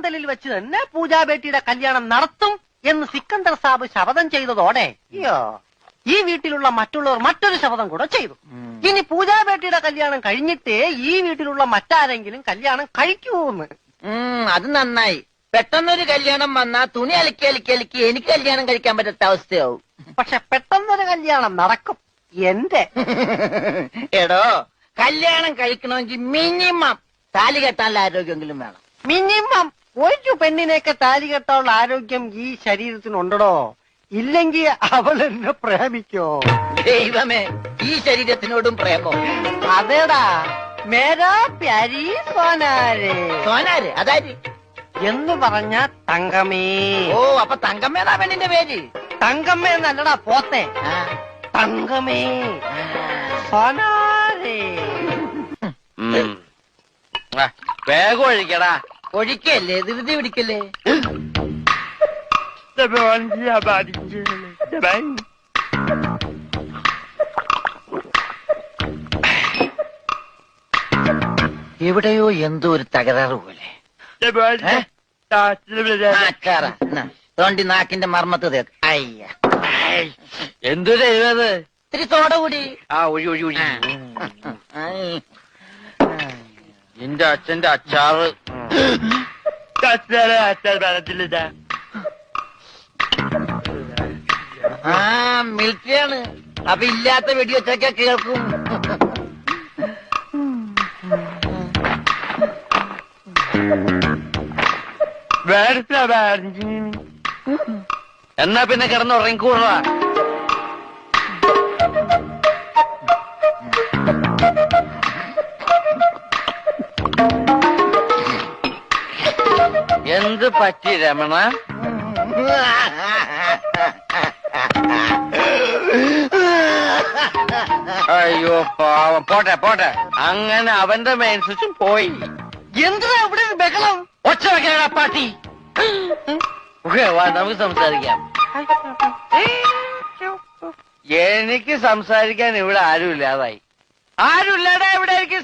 പന്തലിൽ വെച്ച് തന്നെ പൂജാബേട്ടിയുടെ കല്യാണം നടത്തും എന്ന് സിക്കന്ദർ സാബ് ശപഥം ചെയ്തതോടെ അയ്യോ ഈ വീട്ടിലുള്ള മറ്റുള്ളവർ മറ്റൊരു ശപഥം കൂടെ ചെയ്തു. ഇനി പൂജാബേട്ടിയുടെ കല്യാണം കഴിഞ്ഞിട്ടേ ഈ വീട്ടിലുള്ള മറ്റാരെങ്കിലും കല്യാണം കഴിക്കൂന്ന്. അത് നന്നായി. പെട്ടെന്നൊരു കല്യാണം വന്നാ തുണി അലക്കി അലക്കി അലക്കി എനിക്ക് കല്യാണം കഴിക്കാൻ പറ്റാത്ത അവസ്ഥയാവും. പക്ഷെ പെട്ടെന്നൊരു കല്യാണം നടക്കും എന്റെ. എടോ, കല്യാണം കഴിക്കണമെങ്കിൽ മിനിമം താലി കെട്ടാനുള്ള ആരോഗ്യമെങ്കിലും വേണം. മിനിമം ഒരു പെണ്ണിനെയൊക്കെ താലി കെട്ടാനുള്ള ആരോഗ്യം ഈ ശരീരത്തിനുണ്ടോ? ഇല്ലെങ്കിൽ അവൾ എന്നെ പ്രേമിക്കോ? ദൈവമേ, ഈ ശരീരത്തിനോടും പ്രേമോ? അതേടാ, മേരാ പ്യാരി സോനാരെ. സോനാര് അതായത് എന്ന് പറഞ്ഞ തങ്കമേ. ഓ, അപ്പൊ തങ്കമ്മേതാ പെണ്ണിന്റെ പേര്? തങ്കമ്മ എന്നല്ലടാ പോത്തെ, തങ്കമേ സോനാരെ. വേഗം ഒഴിക്കടാ. ഒഴിക്കല്ലേ, ധൃതി പിടിക്കല്ലേ. എവിടെയോ എന്തോ ഒരു തകരാറ് പോലെ. തോണ്ടി നാക്കിന്റെ മർമ്മത്ത് തേക്ക്. അയ്യ, എന്തൊരു എഴുതത്? ഇത്തിരി സോഡ കൂടി. ആ ഒഴി ഒഴി ഒഴി. എന്റെ അച്ഛന്റെ അച്ചാറ്. മിൽറ്റിയാണ്. അപ്പൊ ഇല്ലാത്ത വെടിവെച്ചൊക്കെ കേൾക്കും. എന്നാ പിന്നെ കിടന്നുറങ്ങിക്കൂടാ. എന്ത് പറ്റി രമണ? അയ്യോ പാവം. പോട്ടെ പോട്ടെ. അങ്ങനെ അവന്റെ മെയിൻ സ്വിച്ചും പോയി. എന്താ ഇവിടെ ഒരു ബഹളം? ഒച്ച വെക്കണ പാട്ടി. നമുക്ക് സംസാരിക്കാം. എനിക്ക് സംസാരിക്കാൻ ഇവിടെ ആരുമില്ലാതായി. ആരുമില്ലാതെ ഇവിടെ എനിക്ക്